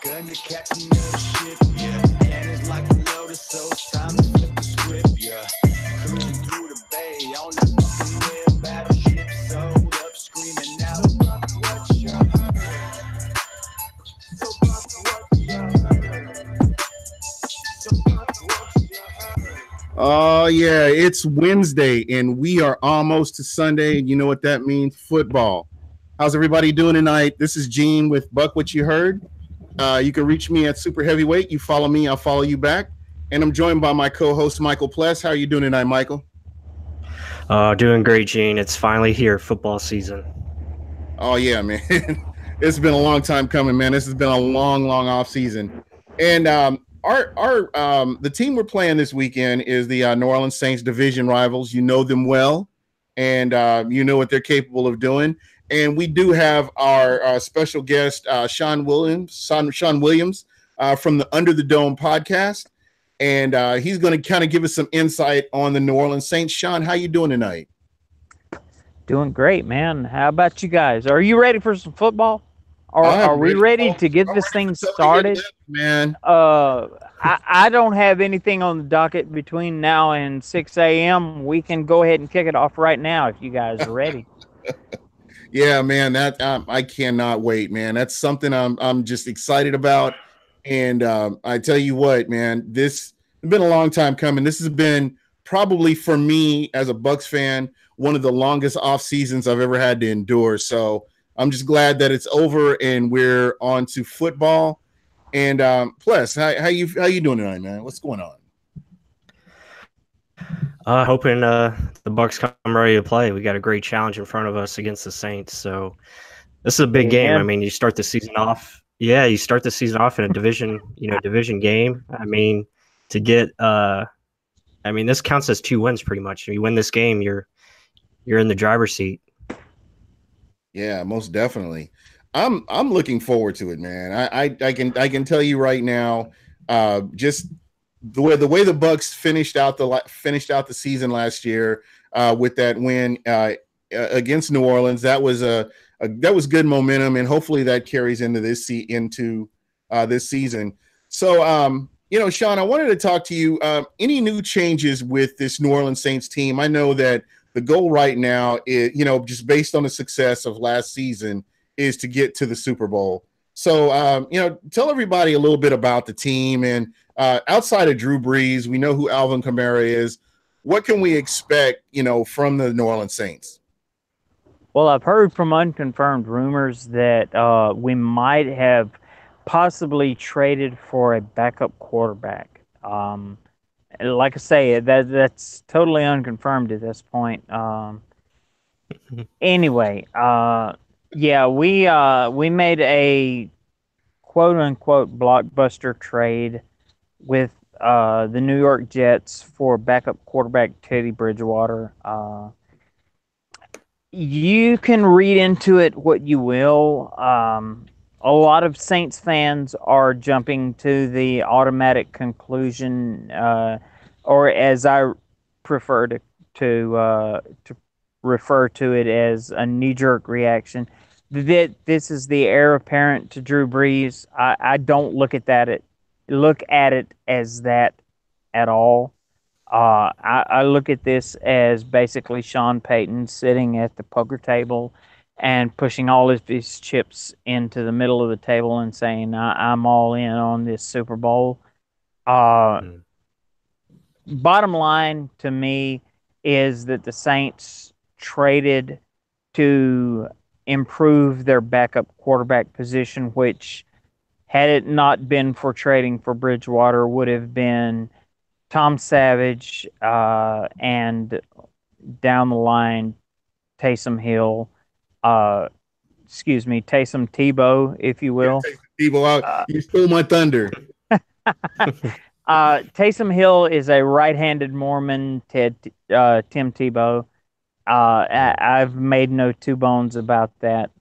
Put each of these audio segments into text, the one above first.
Gonna catch another ship, yeah. And it's like a lotus, so it's time to flip the script, yeah. Cruising through the bay on that fucking wheel. Battleship sold up, screaming out. So fuck what you heard. So fuck what you heard. So fuck what you heard. Oh, yeah, it's Wednesday, and we are almost to Sunday. You know what that means? Football. How's everybody doing tonight? This is Gene with Buck What You Heard. You can reach me at Super Heavyweight. You follow me, I'll follow you back. And I'm joined by my co-host, Michael Pless. How are you doing tonight, Michael? Doing great, Gene. It's finally here, football season. Oh, yeah, man. It's been a long time coming, man. This has been a long off season. And the team we're playing this weekend is the New Orleans Saints division rivals. You know them well, and you know what they're capable of doing. And we do have our special guest, Sean Williams from the Under the Dome podcast. And he's going to kind of give us some insight on the New Orleans Saints. Sean, how you doing tonight? Doing great, man. How about you guys? Are you ready for some football? Are we ready to get this thing started? Man. I don't have anything on the docket between now and 6 a.m. We can go ahead and kick it off right now if you guys are ready. Yeah, man, that I cannot wait, man. That's something I'm just excited about. And I tell you what, man, this has been a long time coming. This has been probably for me as a Bucs fan, one of the longest off seasons I've ever had to endure. So I'm just glad that it's over and we're on to football. And plus, how you doing tonight, man? What's going on? Hoping the Bucs come ready to play. We got a great challenge in front of us against the Saints. So this is a big game. I mean, you start the season off. Yeah, you start the season off in a division game. I mean, to get this counts as 2 wins pretty much. If you win this game, you're in the driver's seat. Yeah, most definitely. I'm looking forward to it, man. I can tell you right now, just the way the Bucs finished out the season last year with that win against New Orleans. That was good momentum, and hopefully that carries into this season. So, Sean, I wanted to talk to you. Any new changes with this New Orleans Saints team? I know that the goal right now is, just based on the success of last season, is to get to the Super Bowl. So, tell everybody a little bit about the team. And outside of Drew Brees, we know who Alvin Kamara is. What can we expect, from the New Orleans Saints? Well, I've heard from unconfirmed rumors that we might have possibly traded for a backup quarterback. Like I say, that's totally unconfirmed at this point. Anyway, yeah, we made a quote unquote blockbuster trade with the New York Jets for backup quarterback Teddy Bridgewater. You can read into it what you will. A lot of Saints fans are jumping to the automatic conclusion, or as I prefer to refer to it as a knee-jerk reaction, that this is the heir apparent to Drew Brees. I don't look at it as that at all. I look at this as basically Sean Payton sitting at the poker table and pushing all of his chips into the middle of the table and saying, I'm all in on this Super Bowl. Bottom line to me is that the Saints traded to improve their backup quarterback position, which, had it not been for trading for Bridgewater, would have been Tom Savage and down the line Taysom Hill. Taysom Tebow, if you will. Yeah, Tebow, you stole my thunder. Taysom Hill is a right-handed Mormon, Tim Tebow. I've made no two bones about that.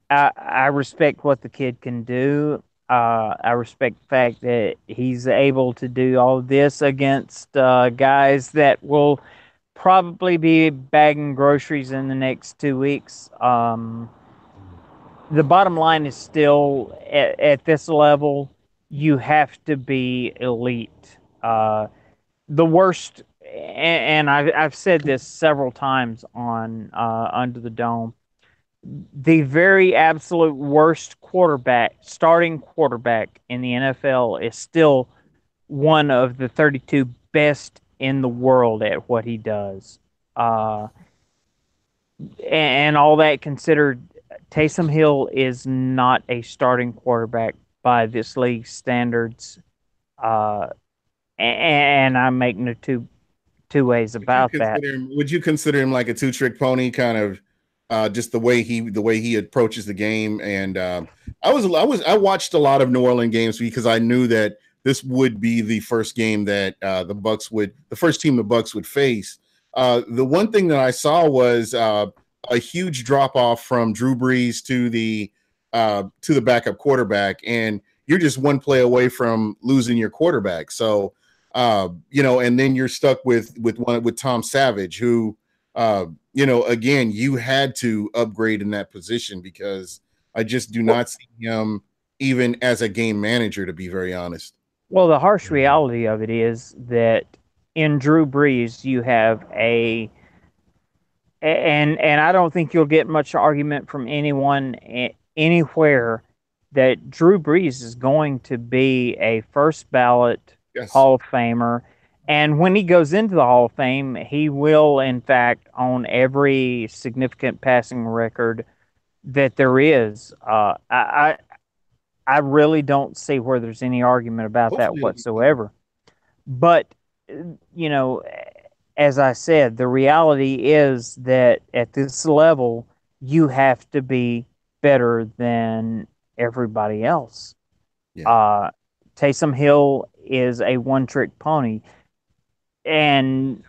I respect what the kid can do. I respect the fact that he's able to do all of this against guys that will probably be bagging groceries in the next 2 weeks. the bottom line is still at this level, you have to be elite. The worst, and I've said this several times on Under the Dome. The very absolute worst starting quarterback in the NFL, is still one of the 32 best in the world at what he does. Uh, and all that considered, Taysom Hill is not a starting quarterback by this league's standards. Uh, and I make no two ways about that. Would you consider him like a two-trick pony, kind of just the way he approaches the game? And I watched a lot of New Orleans games because I knew that this would be the first game that the first team the Bucs would face. The one thing that I saw was a huge drop off from Drew Brees to the backup quarterback, and you're just one play away from losing your quarterback. So, and then you're stuck with Tom Savage, who, again, you had to upgrade in that position because I just do not see him even as a game manager, to be very honest. Well, the harsh reality of it is that in Drew Brees, you have and I don't think you'll get much argument from anyone anywhere that Drew Brees is going to be a first ballot Hall of Famer. And when he goes into the Hall of Fame, he will, in fact, own every significant passing record that there is. I really don't see where there's any argument about that whatsoever. But, as I said, the reality is that at this level, you have to be better than everybody else. Yeah. Taysom Hill is a one-trick pony, and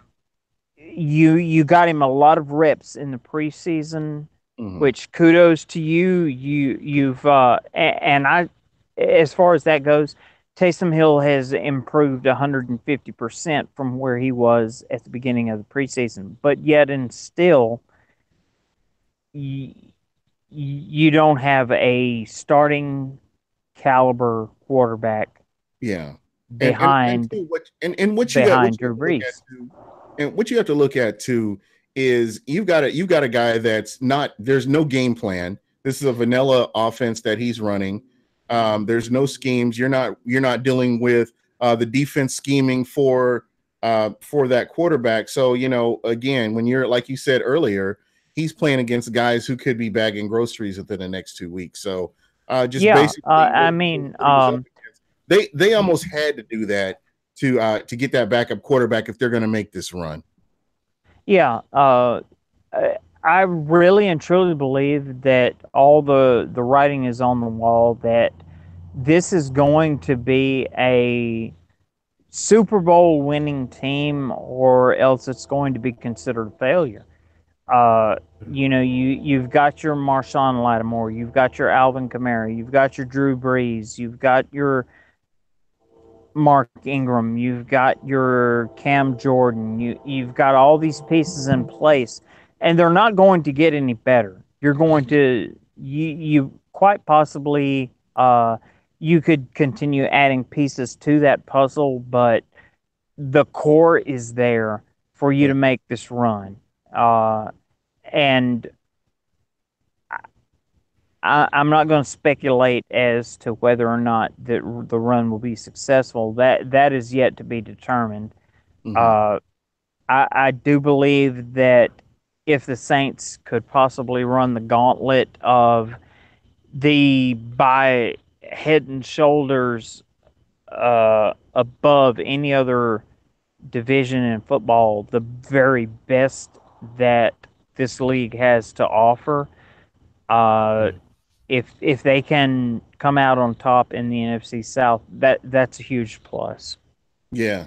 you got him a lot of reps in the preseason, which kudos to you. You've as far as that goes, Taysom Hill has improved 150% from where he was at the beginning of the preseason, but yet and still, you don't have a starting caliber quarterback. Yeah, behind Drew Brees. And what you have to look at too is you've got a guy that's not. There's no game plan. This is a vanilla offense that he's running. There's no schemes. You're not dealing with the defense scheming for that quarterback. So again, when you're, like you said earlier, he's playing against guys who could be bagging groceries within the next 2 weeks. So basically, they almost had to do that to get that backup quarterback if they're going to make this run. Yeah, I really and truly believe that all the writing is on the wall that this is going to be a Super Bowl winning team, or else it's going to be considered a failure. You've got your Marshawn Lattimore, you've got your Alvin Kamara, you've got your Drew Brees, you've got your Mark Ingram, you've got your Cam Jordan, you've got all these pieces in place, and they're not going to get any better. You're going to you quite possibly you could continue adding pieces to that puzzle, but the core is there for you to make this run. And I'm not going to speculate as to whether or not the run will be successful. That is yet to be determined. I do believe that if the Saints could possibly run the gauntlet of the by head and shoulders above any other division in football, the very best that this league has to offer, if they can come out on top in the NFC South, that's a huge plus. Yeah.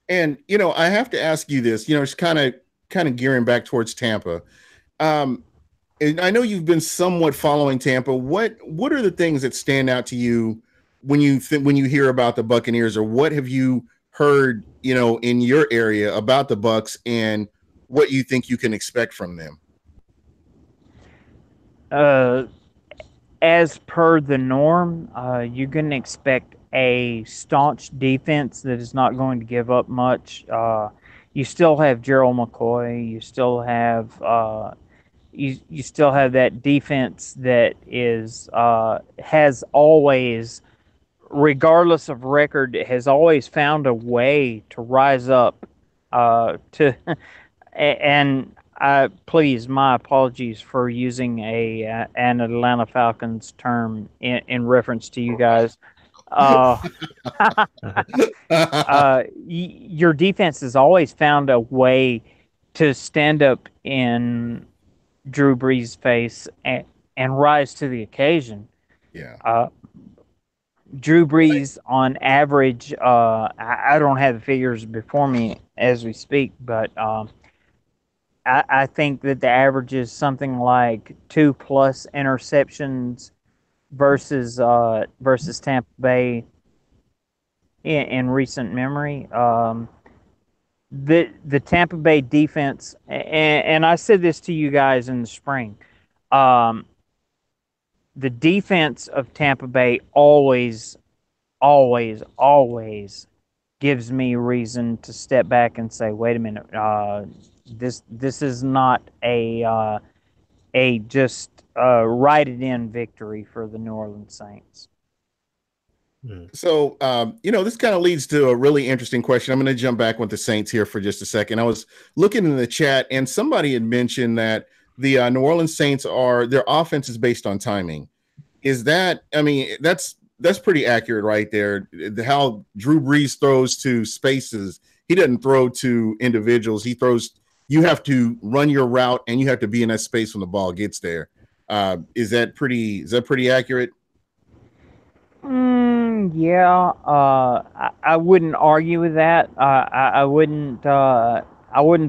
And I have to ask you this, it's kind of gearing back towards Tampa. And I know you've been somewhat following Tampa. What are the things that stand out to you when you hear about the Buccaneers, or what have you heard, in your area about the Bucs and what you think you can expect from them? as per the norm, you're going to expect a staunch defense that is not going to give up much. You still have Gerald McCoy. You still have you still have that defense that is has always, regardless of record, has always found a way to rise up to and please, my apologies for using an Atlanta Falcons term in reference to you guys. Your defense has always found a way to stand up in Drew Brees' face and rise to the occasion. Yeah. Drew Brees, on average, I don't have the figures before me as we speak, but I think that the average is something like 2+ interceptions versus Tampa Bay in recent memory. The Tampa Bay defense, and I said this to you guys in the spring, the defense of Tampa Bay always gives me reason to step back and say, wait a minute, this is not a just write it in victory for the New Orleans Saints. So, this kind of leads to a really interesting question. I'm going to jump back with the Saints here for just a second. I was looking in the chat, and somebody had mentioned that the New Orleans Saints their offense is based on timing. Is that? I mean, that's pretty accurate right there. How Drew Brees throws to spaces, he doesn't throw to individuals. He throws. You have to run your route, and you have to be in that space when the ball gets there. Is that pretty accurate? Yeah, I wouldn't argue with that. I wouldn't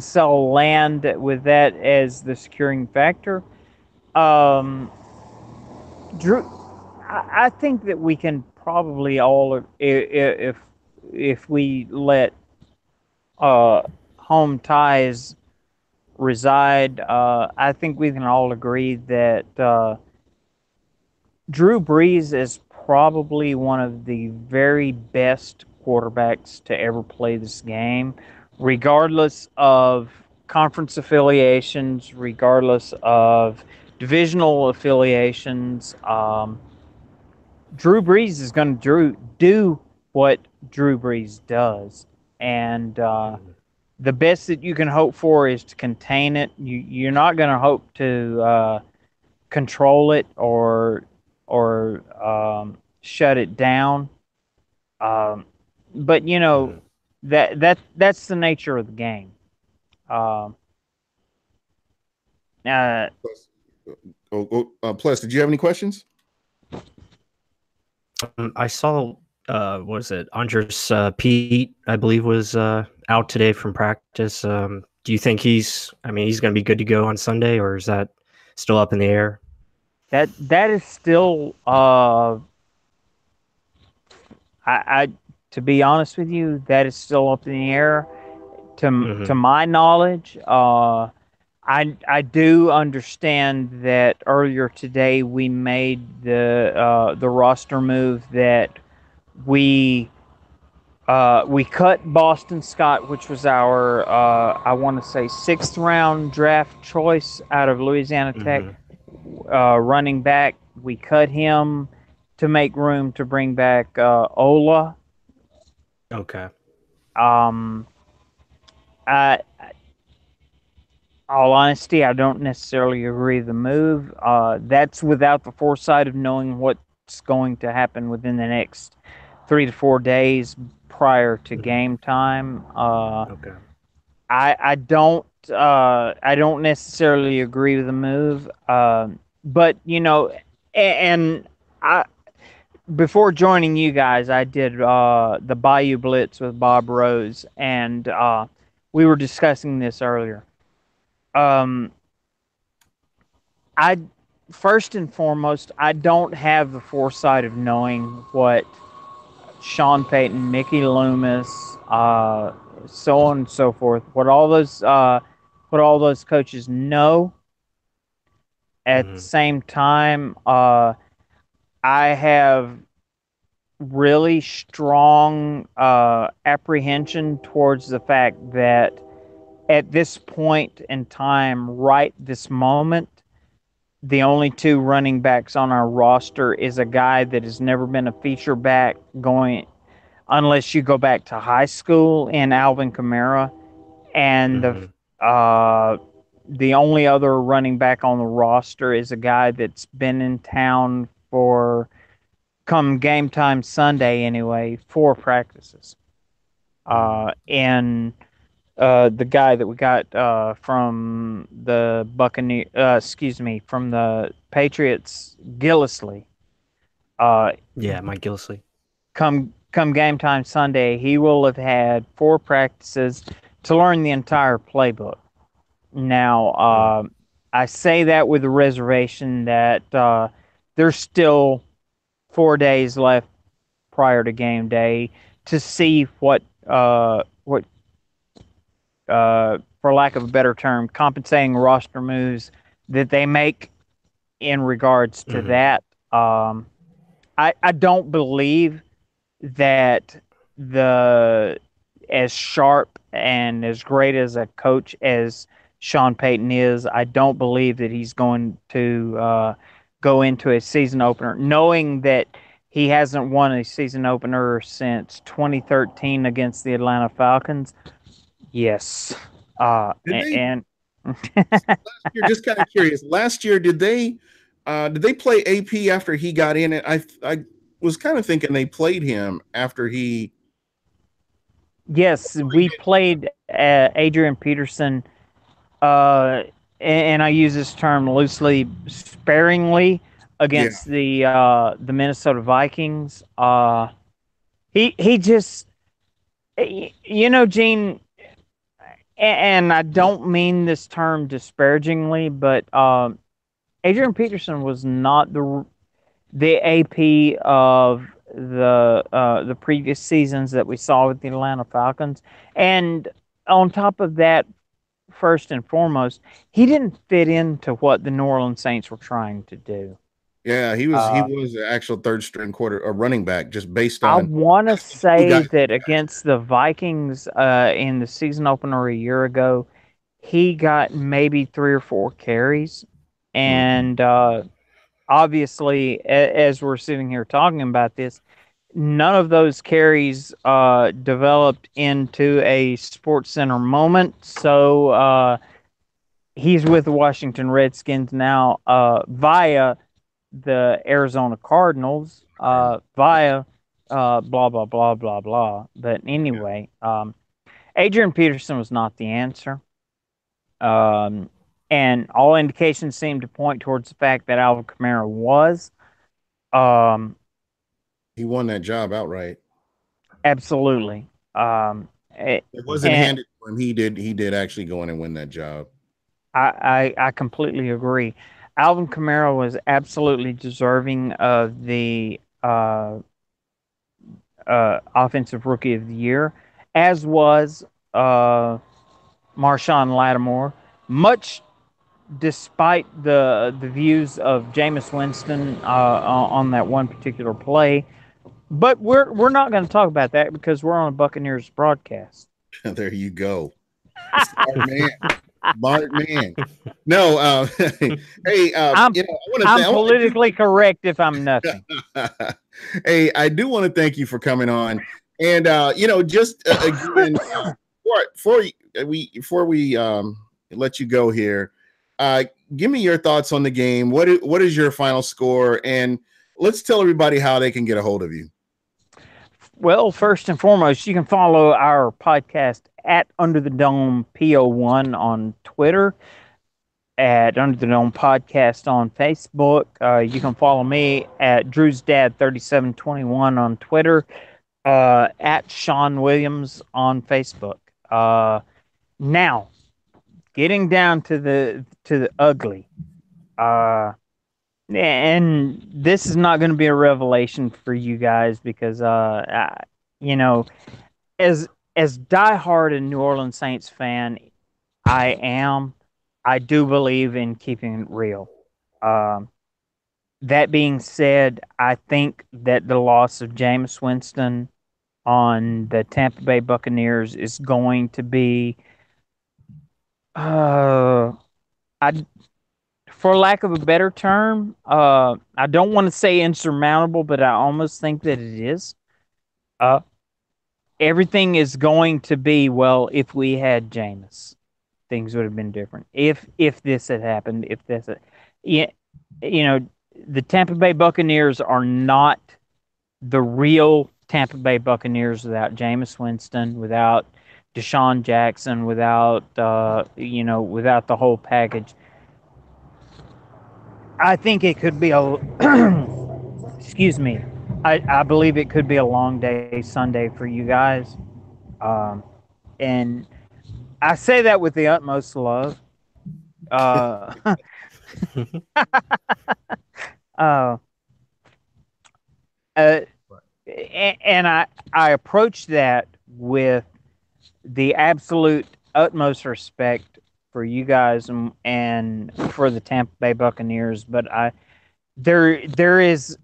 sell land with that as the securing factor. Drew, I think that we can probably all, if we let home ties reside, I think we can all agree that Drew Brees is probably one of the very best quarterbacks to ever play this game, regardless of conference affiliations, regardless of divisional affiliations. Drew Brees is going to do what Drew Brees does, and the best that you can hope for is to contain it. You're not going to hope to control it or shut it down. But that's the nature of the game. Plus, did you have any questions? I saw, was it Andres Pete, I believe, was out today from practice. Do you think he's going to be good to go on Sunday, or is that still up in the air? That is still, to be honest with you, that is still up in the air. To my knowledge, I do understand that earlier today we made the roster move that we cut Boston Scott, which was our I want to say 6th round draft choice out of Louisiana Tech, running back. We cut him to make room to bring back Ola. Okay. All honesty, I don't necessarily agree with the move. That's without the foresight of knowing what's going to happen within the next 3 to 4 days prior to game time. Okay. I don't necessarily agree with the move. But and I, before joining you guys, I did the Bayou Blitz with Bob Rose, and we were discussing this earlier. I first and foremost, I don't have the foresight of knowing what Sean Payton, Mickey Loomis, so on and so forth, what all those coaches know. At the same time, I have really strong apprehension towards the fact that at this point in time, right this moment, the only two running backs on our roster is a guy that has never been a feature back going, unless you go back to high school, in Alvin Kamara, and Mhm. the only other running back on the roster is a guy that's been in town for, come game time Sunday anyway, 4 practices. And the guy that we got from the from the Patriots, Gillisley. Uh, Yeah, Mike Gillisley. come game time Sunday, he will have had 4 practices to learn the entire playbook. Now, I say that with the reservation that there's still 4 days left prior to game day to see what for lack of a better term, compensating roster moves that they make in regards to Mhm. that. I don't believe that the as sharp and as great as a coach as Sean Payton is, I don't believe that he's going to go into a season opener knowing that he hasn't won a season opener since 2013 against the Atlanta Falcons. Yes. Did they? And You're just kind of curious. Last year, did they play AP after he got in it? I was kind of thinking they played him after he. yes, we played Adrian Peterson, uh, and I use this term loosely, sparingly, Yeah, against the Minnesota Vikings. He just, Gene, and I don't mean this term disparagingly, but Adrian Peterson was not the AP of the previous seasons that we saw with the Atlanta Falcons. And on top of that, first and foremost, he didn't fit into what the New Orleans Saints were trying to do. yeah, he Uh, was the actual third string quarter a running back just based I on want to who say got. that against the Vikings in the season opener a year ago, he got maybe 3 or 4 carries. And obviously, as we're sitting here talking about this, none of those carries developed into a Sports Center moment. So he's with the Washington Redskins now via the Arizona Cardinals, via blah, blah, blah, blah, blah. But anyway, Adrian Peterson was not the answer. Um, and all indications seem to point towards the fact that Alvin Kamara was. Um, He won that job outright. Absolutely. It wasn't And handed to him. He did actually go in and win that job. I completely agree. Alvin Kamara was absolutely deserving of the offensive rookie of the year, as was Marshawn Lattimore. Much despite the views of Jameis Winston on that one particular play, but we're not going to talk about that because we're on a Buccaneers broadcast. There you go. Smart man. Smart man. No, hey, I'm I want to I'm say, politically correct if I'm nothing. hey, I do want to thank you for coming on, and just again, before we let you go here, give me your thoughts on the game. What is your final score, and let's tell everybody how they can get a hold of you. Well, first and foremost, you can follow our podcast at Under the Dome PO1 on Twitter, at Under the Dome Podcast on Facebook. You can follow me at Drew's Dad 3721 on Twitter, at Sean Williams on Facebook. Now, getting down to the ugly. And this is not going to be a revelation for you guys because you know, as diehard a New Orleans Saints fan I am, I do believe in keeping it real. Um, That being said, I think that the loss of Jameis Winston on the Tampa Bay Buccaneers is going to be, I, for lack of a better term, I don't want to say insurmountable, but I almost think that it is. Uh, Everything is going to be, well, if we had Jameis, things would have been different. If this had happened, if this, yeah, you know, the Tampa Bay Buccaneers are not the real Tampa Bay Buccaneers without Jameis Winston, without Deshaun Jackson, without without the whole package. I think it could be a excuse me. I believe it could be a long day Sunday for you guys. And I say that with the utmost love. Uh, uh, uh, and I approach that with the absolute utmost respect for you guys and for the Tampa Bay Buccaneers, but there is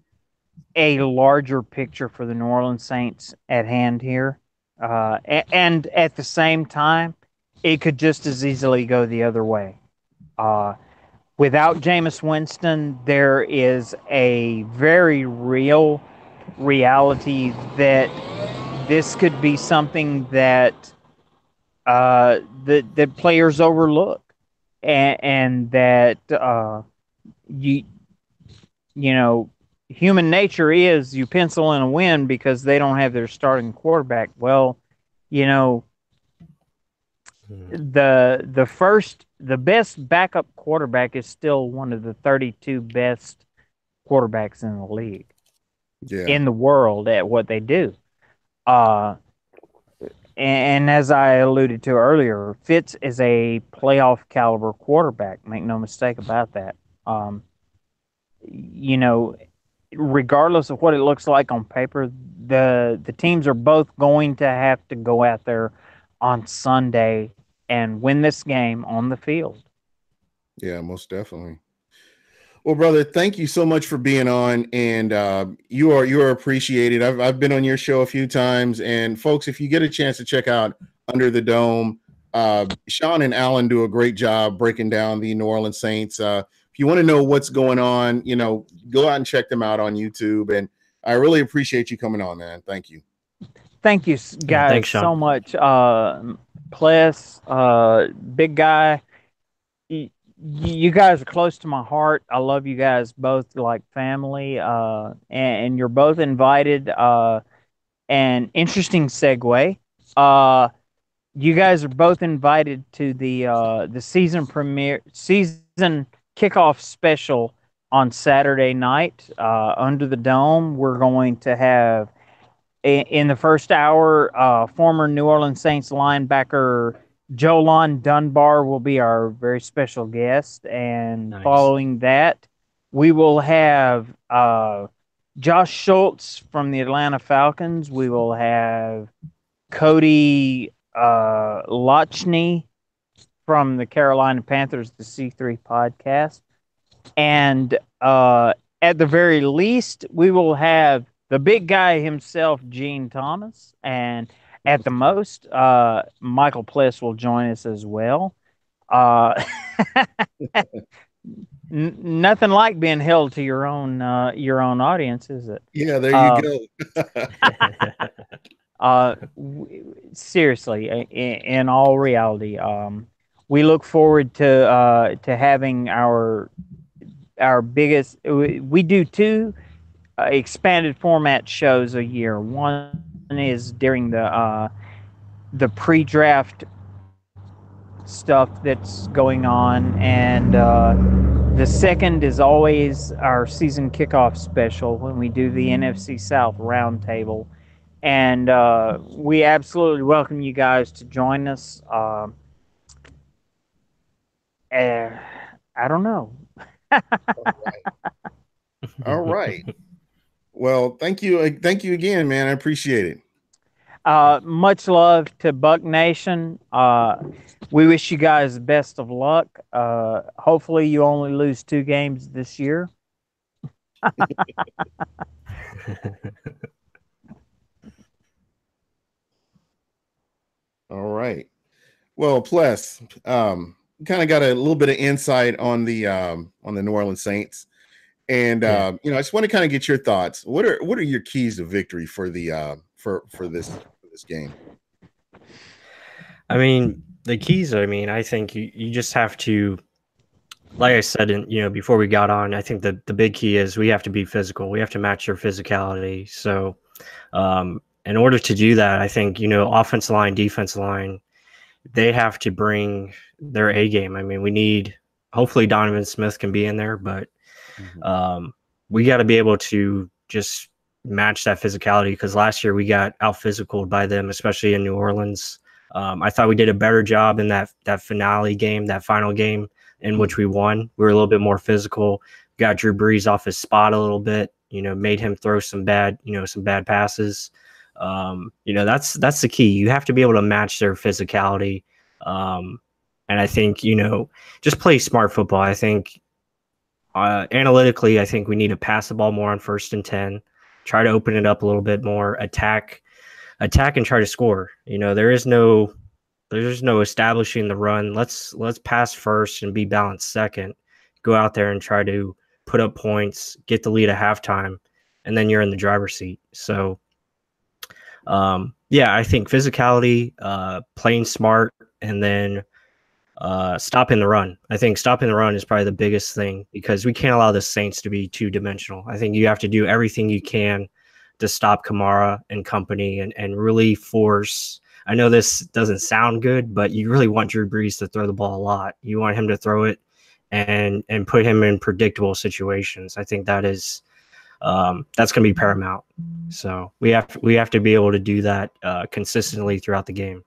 a larger picture for the New Orleans Saints at hand here, and at the same time, it could just as easily go the other way. Without Jameis Winston, there is a very real reality that this could be something that that players overlook, and that you you know human nature is you pencil in a win because they don't have their starting quarterback. Well, you know the best backup quarterback is still one of the 32 best quarterbacks in the league, in the world at what they do. And as I alluded to earlier, Fitz is a playoff caliber quarterback. Make no mistake about that. You know, regardless of what it looks like on paper, the teams are both going to have to go out there on Sunday and win this game on the field. Yeah, most definitely. Well, brother, thank you so much for being on, and you are appreciated. I've been on your show a few times, and folks, if you get a chance to check out Under the Dome, Sean and Alan do a great job breaking down the New Orleans Saints. If you want to know what's going on, go out and check them out on YouTube. And I really appreciate you coming on, man. Thank you. Thank you, guys, thanks, Sean. so much. Ples, big guy. You guys are close to my heart. I love you guys both like family, and you're both invited. An interesting segue. You guys are both invited to the season kickoff special on Saturday night, Under the Dome. We're going to have in the first hour, former New Orleans Saints linebacker Jolon Dunbar will be our very special guest, and Nice. Following that, we will have Josh Schultz from the Atlanta Falcons. We will have Cody Lochney from the Carolina Panthers, the C3 podcast, and at the very least, we will have the big guy himself, Gene Thomas, and at the most, Michael Pless will join us as well. Nothing like being held to your own audience, is it? Yeah, there you go. Seriously, in all reality, we look forward to having our biggest. We do two expanded format shows a year. One is during the pre-draft stuff that's going on, and the second is always our season kickoff special when we do the NFC South roundtable, and we absolutely welcome you guys to join us. I don't know. All right. Well, thank you again, man. I appreciate it. Much love to Buck Nation. We wish you guys the best of luck. Hopefully you only lose 2 games this year. All right. Well, plus, kind of got a little bit of insight on the New Orleans Saints, and Yeah. I just want to kind of get your thoughts. What are your keys to victory for the for this game? I mean, the keys, I mean, I think you just have to, like I said, before we got on, I think the big key is we have to be physical. We have to match their physicality. So, in order to do that, I think, offensive line, defensive line, they have to bring their A game. I mean, hopefully Donovan Smith can be in there, but we got to be able to just match that physicality, because last year we got out physicaled by them, especially in New Orleans. I thought we did a better job in that finale game, that final game in which we won. We were a little bit more physical, got Drew Brees off his spot a little bit, made him throw some bad passes. That's the key. You have to be able to match their physicality. And I think, just play smart football. I think analytically, I think we need to pass the ball more on 1st and 10, try to open it up a little bit more, attack and try to score. There's no establishing the run. Let's pass first and be balanced second. Go out there and try to put up points, get the lead at halftime, and then you're in the driver's seat. So, I think physicality, playing smart, and then stopping the run. I think stopping the run is probably the biggest thing, because we can't allow the Saints to be two-dimensional. I think you have to do everything you can to stop Kamara and company and really force. I know this doesn't sound good, but you really want Drew Brees to throw the ball a lot. You want him to throw it and put him in predictable situations. I think that's going to be paramount. So we have to be able to do that consistently throughout the game.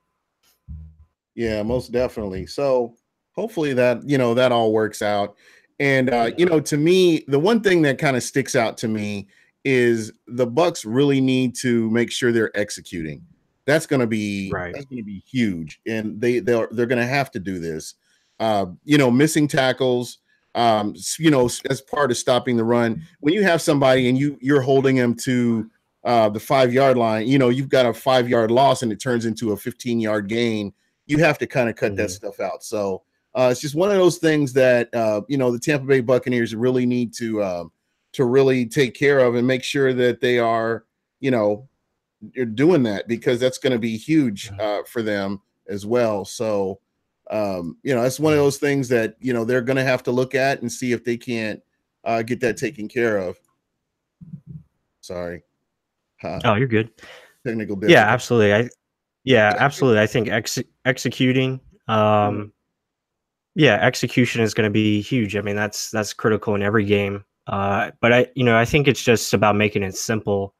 Yeah, most definitely. So hopefully that all works out. And to me, the one thing that kind of sticks out to me is the Bucs really need to make sure they're executing. That's going to be Right. That's going to be huge, and they're going to have to do this. Missing tackles, as part of stopping the run. When you have somebody and you're holding them to the 5-yard line, you've got a 5-yard loss and it turns into a 15-yard gain. You have to kind of cut that stuff out. So it's just one of those things that the Tampa Bay Buccaneers really need to really take care of and make sure that they are you're doing that, because that's going to be huge for them as well. So it's one of those things that they're going to have to look at and see if they can't get that taken care of. Sorry. Oh, you're good. Technical difficulty. Yeah, absolutely. Absolutely. I think executing, execution is going to be huge. I mean, that's critical in every game. But I think it's just about making it simple.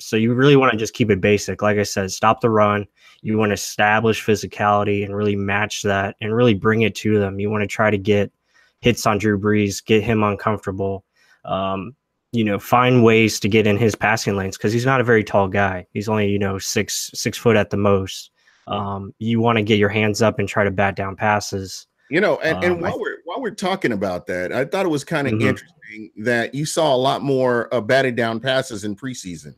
So you really want to just keep it basic. Like I said, stop the run. You want to establish physicality and really match that and really bring it to them. You want to try to get hits on Drew Brees, get him uncomfortable. Find ways to get in his passing lanes, because he's not a very tall guy. He's only, 6 foot at the most. You want to get your hands up and try to bat down passes. And while we're talking about that, I thought it was kind of interesting that you saw a lot more batted down passes in preseason.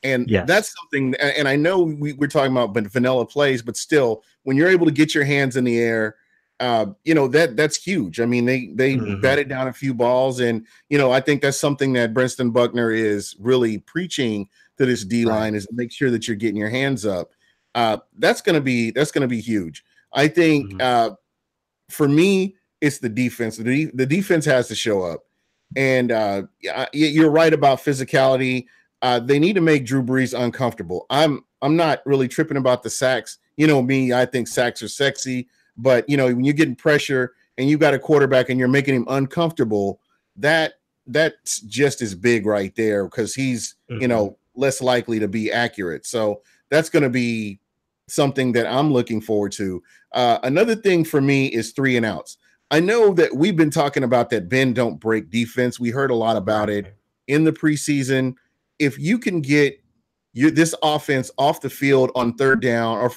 And that's something, and I know we're talking about vanilla plays, but still, when you're able to get your hands in the air, that's huge. I mean, they batted down a few balls, and I think that's something that Brentson Buckner is really preaching to this D line, is to make sure that you're getting your hands up. That's gonna be huge. I think for me, it's the defense. The defense has to show up, and you're right about physicality. They need to make Drew Brees uncomfortable. I'm not really tripping about the sacks. Me, I think sacks are sexy. But when you're getting pressure and you got a quarterback and you're making him uncomfortable, that's just as big right there, because he's less likely to be accurate. So that's going to be something that I'm looking forward to. Another thing for me is 3 and outs. I know that we've been talking about that bend don't break defense. We heard a lot about it in the preseason. If you can get this offense off the field on 3rd down, or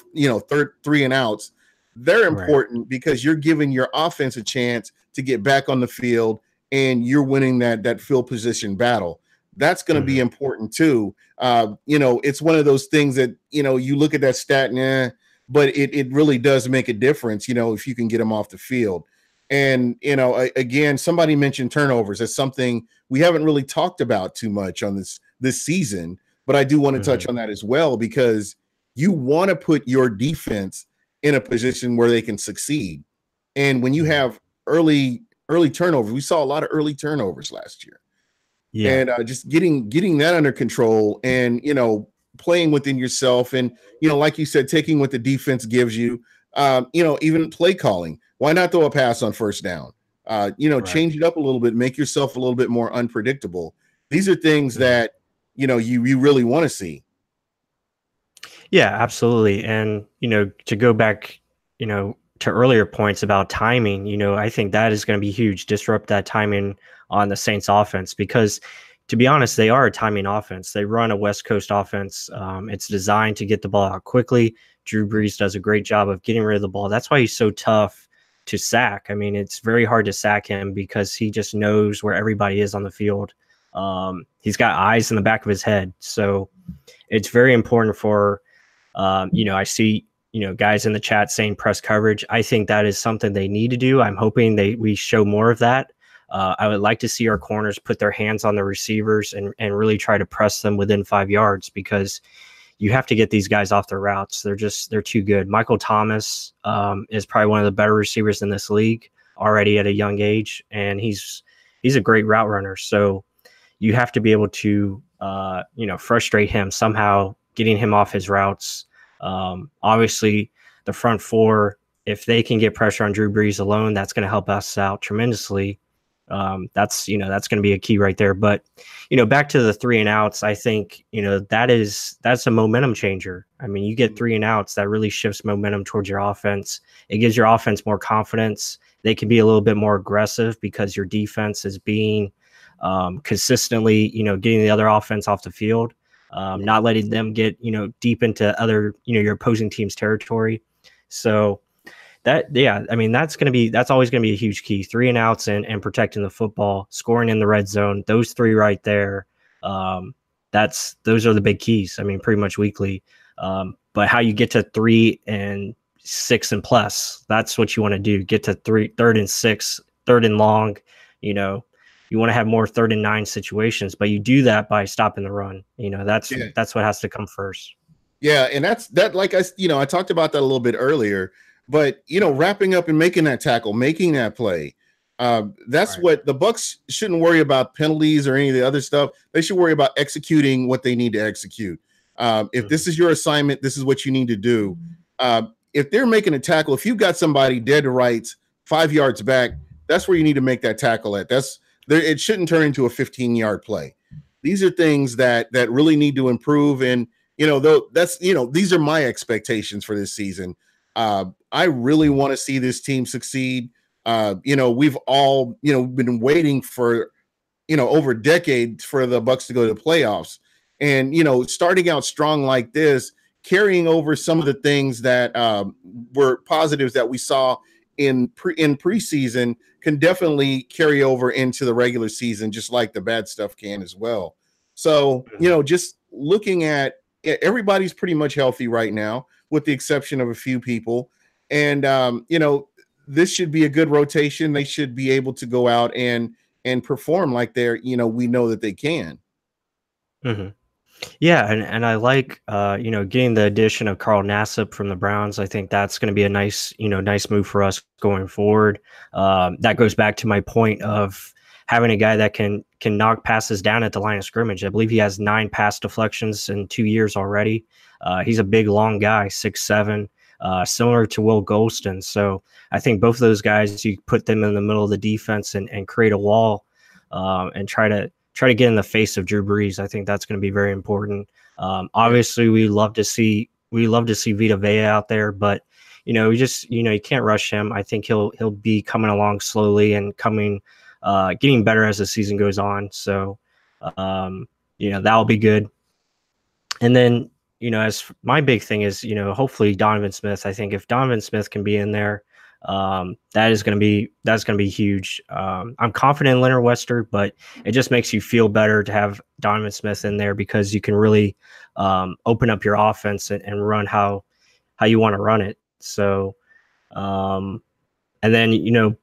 3 and outs, they're important, because you're giving your offense a chance to get back on the field and you're winning that field position battle. That's going to be important too. It's one of those things that, you look at that stat, but it really does make a difference, if you can get them off the field. And, again, somebody mentioned turnovers. That's something we haven't really talked about too much on this season, but I do want to touch on that as well, because you want to put your defense in a position where they can succeed. And when you have early turnovers, we saw a lot of early turnovers last year. Yeah. And just getting that under control and, playing within yourself and, like you said, taking what the defense gives you, even play calling. Why not throw a pass on first down? Right. Change it up a little bit, make yourself a little bit more unpredictable. These are things that, you really want to see. Yeah, absolutely. And, to go back, to earlier points about timing, I think that is going to be huge. Disrupt that timing on the Saints offense, because to be honest, they are a timing offense. They run a West Coast offense. It's designed to get the ball out quickly. Drew Brees does a great job of getting rid of the ball. That's why he's so tough to sack. I mean, it's very hard to sack him because he just knows where everybody is on the field. He's got eyes in the back of his head. So it's very important for, I see, guys in the chat saying press coverage. I think that is something they need to do. I'm hoping we show more of that. I would like to see our corners put their hands on the receivers and really try to press them within 5 yards, because you have to get these guys off their routes. They're too good. Michael Thomas is probably one of the better receivers in this league already at a young age, and he's a great route runner. So you have to be able to frustrate him somehow, getting him off his routes. Obviously, the front four, if they can get pressure on Drew Brees alone, that's going to help us out tremendously. That's going to be a key right there. But, back to the 3 and outs, I think, that's a momentum changer. I mean, you get 3 and outs, that really shifts momentum towards your offense. It gives your offense more confidence. They can be a little bit more aggressive because your defense is being consistently, getting the other offense off the field, not letting them get, deep into other, your opposing team's territory. So that's always going to be a huge key. 3 and outs and protecting the football, scoring in the red zone. Those 3 right there. Those are the big keys. I mean, pretty much weekly. But how you get to 3 and 6 and plus, that's what you want to do. Get to 3rd and 6, 3rd and long. You want to have more 3rd and 9 situations, but you do that by stopping the run. That's what has to come first. Yeah, and that. Like I talked about that a little bit earlier. But, wrapping up and making that tackle, making that play, that's right. What the Bucs shouldn't worry about penalties or any of the other stuff. They should worry about executing what they need to execute. If this is your assignment, this is what you need to do. If they're making a tackle, if you've got somebody dead to rights, 5 yards back, that's where you need to make that tackle at. It shouldn't turn into a 15-yard play. These are things that really need to improve. And, these are my expectations for this season. I really want to see this team succeed. We've all, been waiting for, over a decade for the Bucs to go to the playoffs. And, starting out strong like this, carrying over some of the things that were positives that we saw in preseason can definitely carry over into the regular season, just like the bad stuff can as well. So, just looking at everybody's pretty much healthy right now, with the exception of a few people. And, this should be a good rotation. They should be able to go out and perform like we know that they can. Mm-hmm. Yeah. And I like, getting the addition of Carl Nassib from the Browns. I think that's going to be a nice move for us going forward. That goes back to my point of having a guy that can knock passes down at the line of scrimmage. I believe he has 9 pass deflections in 2 years already. He's a big, long guy, 6'7", similar to Will Golston. So I think both of those guys, you put them in the middle of the defense and create a wall and try to get in the face of Drew Brees. I think that's going to be very important. Obviously, we love to see Vita Vea out there, but you can't rush him. I think he'll be coming along slowly and getting better as the season goes on. So that'll be good. And then, as my big thing is, hopefully Donovan Smith. I think if Donovan Smith can be in there, that's going to be huge. I'm confident in Leonard Wester, but it just makes you feel better to have Donovan Smith in there because you can really open up your offense and run how you want to run it. So, and then,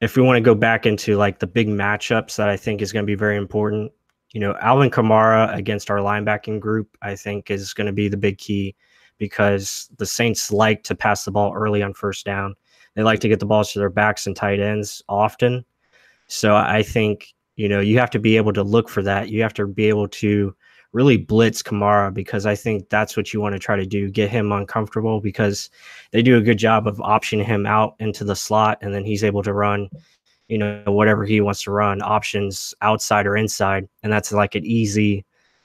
if we want to go back into like the big matchups that I think is going to be very important, Alvin Kamara against our linebacking group, I think is going to be the big key because the Saints like to pass the ball early on first down. They like to get the balls to their backs and tight ends often. So I think, you have to be able to look for that. You have to be able to really blitz Kamara because I think that's what you want to try to do, get him uncomfortable because they do a good job of optioning him out into the slot and then he's able to run, whatever he wants to run, options outside or inside. And that's like an easy,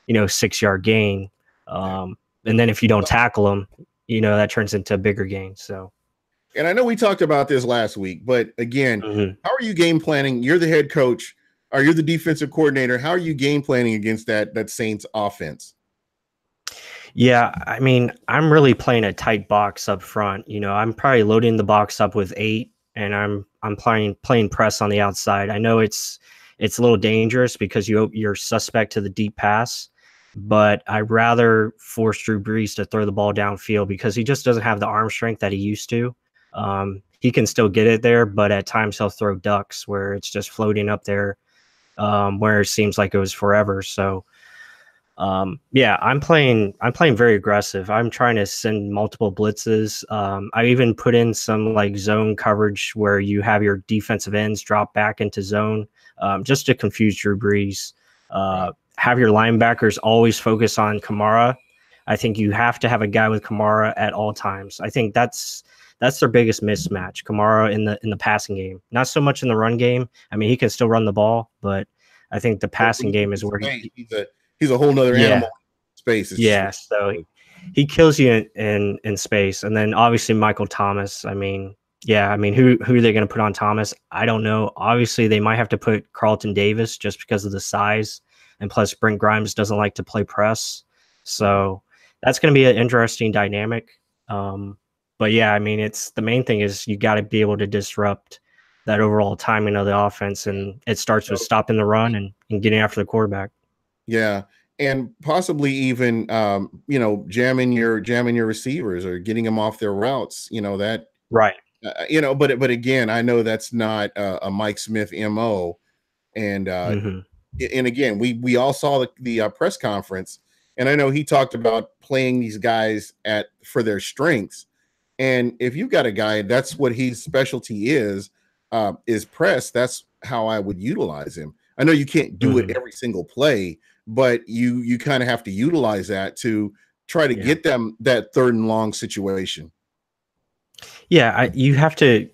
6-yard gain. And then if you don't tackle him, that turns into a bigger gain. So. And I know we talked about this last week, but again, how are you game planning? You're the head coach, or you're the defensive coordinator. How are you game planning against that Saints offense? Yeah, I mean, I'm really playing a tight box up front. I'm probably loading the box up with 8, and I'm playing press on the outside. I know it's a little dangerous because you're suspect to the deep pass, but I'd rather force Drew Brees to throw the ball downfield because he just doesn't have the arm strength that he used to. He can still get it there, but at times he'll throw ducks where it's just floating up there, where it seems like it was forever. So, yeah, I'm playing very aggressive. I'm trying to send multiple blitzes. I even put in some like zone coverage where you have your defensive ends drop back into zone, just to confuse Drew Brees. Have your linebackers always focus on Kamara. I think you have to have a guy with Kamara at all times. I think that's their biggest mismatch, Kamara in the passing game. Not so much in the run game. I mean, he can still run the ball, but I think the passing game is where he's a whole nother animal space. So he kills you in space. And then obviously Michael Thomas. I mean, who are they going to put on Thomas? I don't know. Obviously, they might have to put Carlton Davis just because of the size. And plus, Brent Grimes doesn't like to play press. So that's going to be an interesting dynamic. But yeah, I mean, the main thing is you got to be able to disrupt that overall timing of the offense. And it starts with stopping the run and getting after the quarterback. Yeah. And possibly even, jamming your receivers or getting them off their routes, that. Right. But again, I know that's not a Mike Smith MO. And, and again, we all saw the press conference, and I know he talked about playing these guys for their strengths. And if you've got a guy, that's what his specialty is press. That's how I would utilize him. I know you can't do it every single play, but you kind of have to utilize that to try to get them that 3rd and long situation. Yeah, you have to.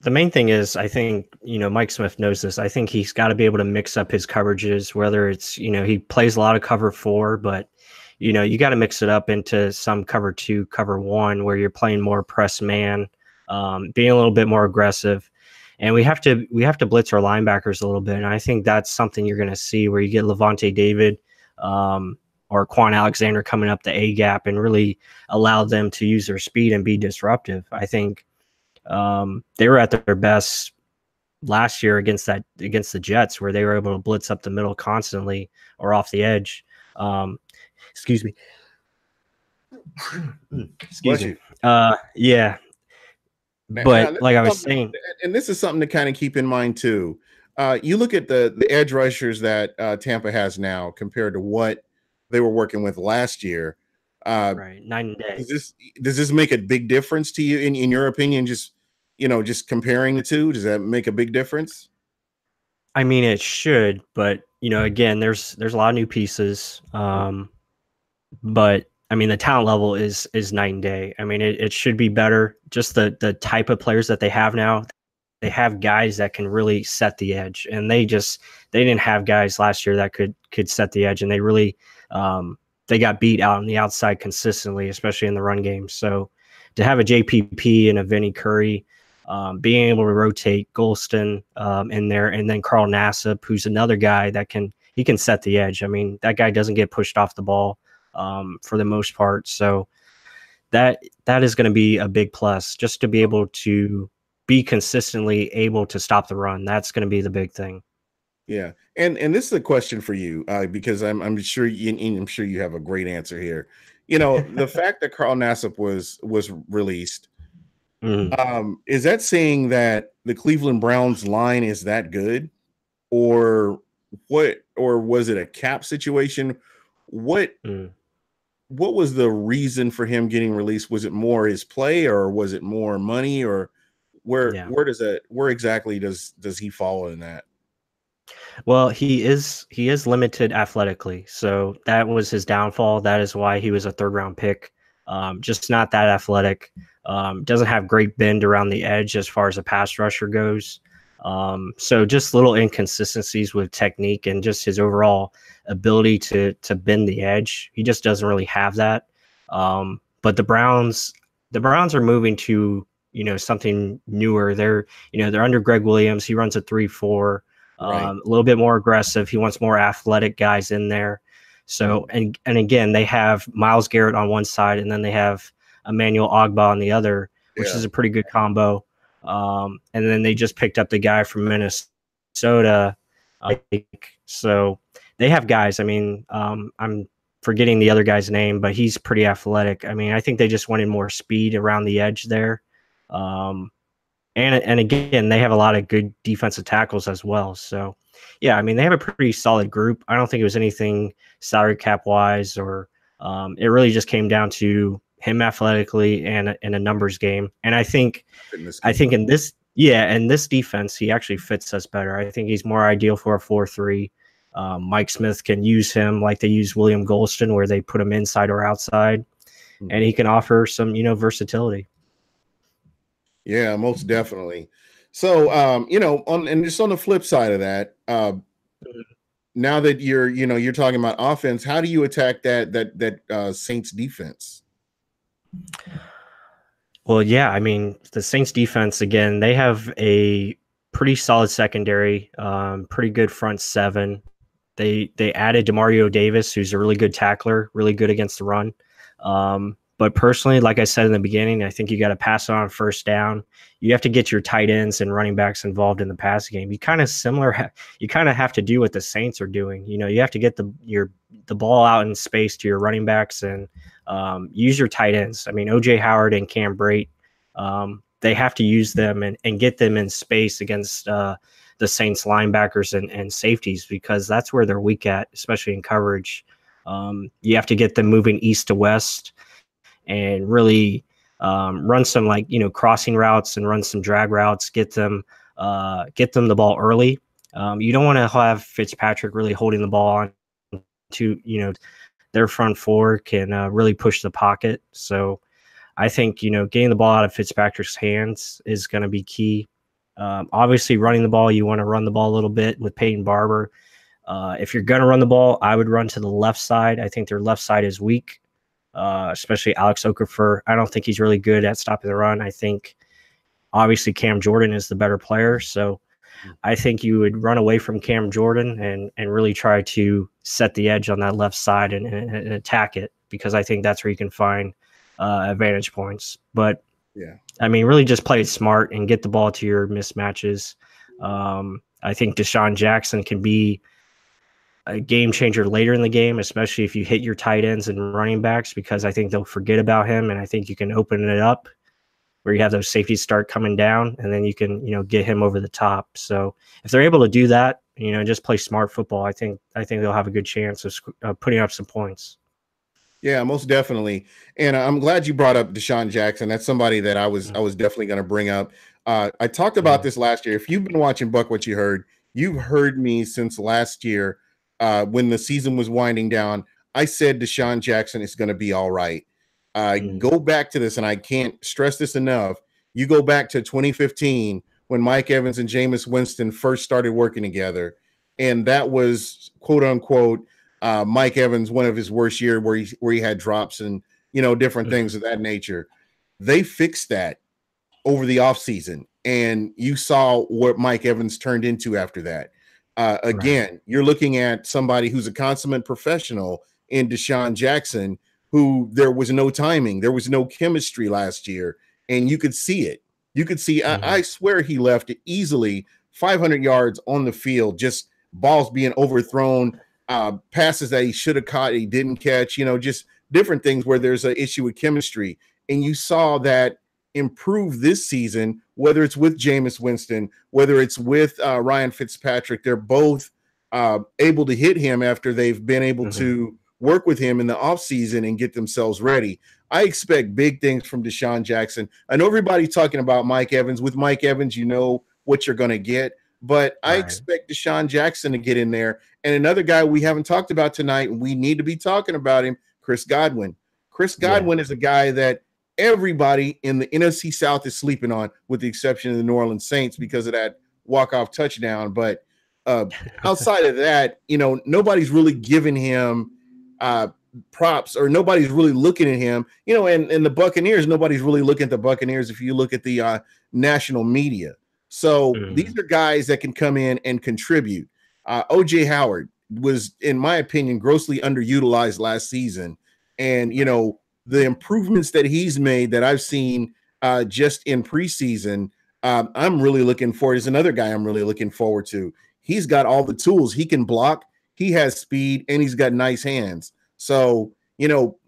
The main thing is, I think, Mike Smith knows this. I think he's got to be able to mix up his coverages, whether it's, he plays a lot of cover 4, but, you got to mix it up into some cover 2, cover 1, where you're playing more press man, being a little bit more aggressive. And we have to blitz our linebackers a little bit. And I think that's something you're going to see where you get Levante David or Quan Alexander coming up the A gap and really allow them to use their speed and be disruptive. I think they were at their best last year against the Jets, where they were able to blitz up the middle constantly or off the edge. Excuse me. Excuse me. Yeah. But now, like I was saying, and this is something to kind of keep in mind too. You look at the edge rushers that Tampa has now compared to what they were working with last year. Right, night and day. Does this make a big difference to you in your opinion? Just comparing the two, does that make a big difference? I mean, it should, but again, there's a lot of new pieces. But I mean, the talent level is night and day. I mean, it should be better. Just the type of players that they have now, they have guys that can really set the edge, and they didn't have guys last year that could set the edge, and they really they got beat out on the outside consistently, especially in the run game. So to have a JPP and a Vinny Curry, being able to rotate Golston in there, and then Carl Nassib, who's another guy that can set the edge. I mean, that guy doesn't get pushed off the ball for the most part. So that is going to be a big plus, just to be able to be consistently able to stop the run. That's going to be the big thing. Yeah, and this is a question for you because I'm sure I'm sure you have a great answer here. You know, the fact that Carl Nassib was released, is that saying that the Cleveland Browns line is that good, or what? Or was it a cap situation? What was the reason for him getting released? Was it more his play, or was it more money, or where exactly does he fall in that? Well, he is limited athletically, so that was his downfall. That is why he was a 3rd round pick. Just not that athletic. Doesn't have great bend around the edge as far as a pass rusher goes. So just little inconsistencies with technique and just his overall ability to bend the edge. He just doesn't really have that. But the Browns are moving to, you know, something newer. They're under Greg Williams. He runs a 3-4. A little bit more aggressive. He wants more athletic guys in there. So, and again, they have Myles Garrett on one side, and then they have Emmanuel Ogbah on the other, which is a pretty good combo. And then they just picked up the guy from Minnesota. So they have guys. I mean, I'm forgetting the other guy's name, but he's pretty athletic. I mean, I think they just wanted more speed around the edge there. And again, they have a lot of good defensive tackles as well. So, yeah, I mean, they have a pretty solid group. I don't think it was anything salary cap wise, or it really just came down to him athletically and a numbers game. And I think in this defense, he actually fits us better. I think he's more ideal for a 4-3. Mike Smith can use him like they use William Golston, where they put him inside or outside, and he can offer some, you know, versatility. Yeah, most definitely. So, just on the flip side of that, now that you're talking about offense, how do you attack that Saints defense? Well, yeah, I mean, the Saints defense, again, they have a pretty solid secondary, pretty good front 7. They added Demario Davis, who's a really good tackler, really good against the run. But personally, like I said in the beginning, I think you got to pass it on first down. You have to get your tight ends and running backs involved in the pass game. You kind of have to do what the Saints are doing. You know, you have to get the ball out in space to your running backs and use your tight ends. I mean, OJ Howard and Cam Brate, they have to use them and get them in space against the Saints linebackers and safeties, because that's where they're weak at, especially in coverage. You have to get them moving east to west and really run some, like, you know, crossing routes and run some drag routes, get them the ball early. You don't want to have Fitzpatrick really holding the ball on to, you know, their front 4 can really push the pocket. So I think, you know, getting the ball out of Fitzpatrick's hands is going to be key. Obviously, running the ball, you want to run the ball a little bit with Peyton Barber. If you're going to run the ball, I would run to the left side. I think their left side is weak. Especially Alex Okafor. I don't think he's really good at stopping the run. I think obviously Cam Jordan is the better player. So I think you would run away from Cam Jordan and really try to set the edge on that left side and attack it, because I think that's where you can find advantage points. But yeah, I mean, really just play it smart and get the ball to your mismatches. I think Deshaun Jackson can be a game changer later in the game, especially if you hit your tight ends and running backs, because I think they'll forget about him. And I think you can open it up where you have those safeties start coming down, and then you can, you know, get him over the top. So if they're able to do that, you know, just play smart football, I think they'll have a good chance of putting up some points. Yeah, most definitely. And I'm glad you brought up Deshaun Jackson. That's somebody that I was definitely going to bring up. I talked about this last year. If you've been watching Buck What You Heard, you've heard me since last year. When the season was winding down, I said Deshaun Jackson is going to be all right. Go back to this, and I can't stress this enough. You go back to 2015 when Mike Evans and Jameis Winston first started working together, and that was, quote unquote, Mike Evans, one of his worst years where he had drops and, you know, different things of that nature. They fixed that over the offseason, and you saw what Mike Evans turned into after that. Again, you're looking at somebody who's a consummate professional in Deshaun Jackson, who there was no timing, there was no chemistry last year, and you could see it. You could see, I swear he left easily 500 yards on the field, just balls being overthrown, passes that he should have caught, he didn't catch, just different things where there's an issue with chemistry. And you saw that improve this season, whether it's with Jameis Winston, whether it's with Ryan Fitzpatrick. They're both able to hit him after they've been able to work with him in the offseason and get themselves ready. I expect big things from Deshaun Jackson. I know everybody's talking about Mike Evans. With Mike Evans, you know what you're going to get. But I expect Deshaun Jackson to get in there. And another guy we haven't talked about tonight, and we need to be talking about him, Chris Godwin. Chris Godwin is a guy that everybody in the NFC South is sleeping on, with the exception of the New Orleans Saints because of that walk-off touchdown. But outside of that, nobody's really giving him props, or nobody's really looking at him, and the Buccaneers, nobody's really looking at the Buccaneers if you look at the national media. So these are guys that can come in and contribute. OJ Howard was, in my opinion, grossly underutilized last season. And, the improvements that he's made that I've seen just in preseason, I'm really looking forward. Is another guy I'm really looking forward to. He's got all the tools. He can block, he has speed, and he's got nice hands. So,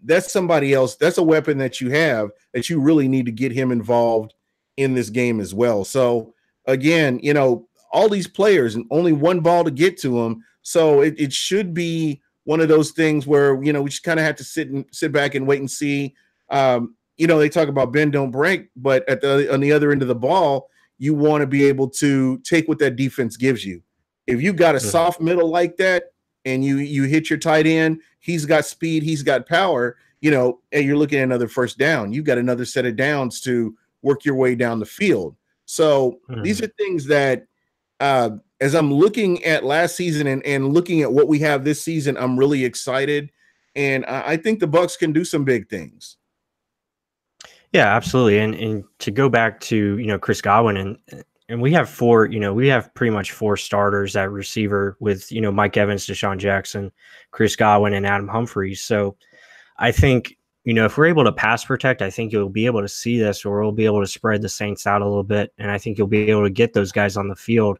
that's somebody else. That's a weapon that you have that you really need to get him involved in this game as well. So, again, all these players and only one ball to get to them. So it should be one of those things where, we just kind of have to sit back and wait and see. They talk about bend, don't break, but on the other end of the ball, you want to be able to take what that defense gives you. If you've got a soft middle like that, and you hit your tight end, he's got speed, he's got power, and you're looking at another first down. You've got another set of downs to work your way down the field. So these are things that, as I'm looking at last season and looking at what we have this season, I'm really excited. And I think the Bucs can do some big things. Yeah, absolutely. And to go back to, Chris Godwin, and we have pretty much four starters at receiver with, Mike Evans, Deshaun Jackson, Chris Godwin, and Adam Humphries. So I think, if we're able to pass protect, I think you'll be able to see this, or we'll be able to spread the Saints out a little bit. And I think you'll be able to get those guys on the field,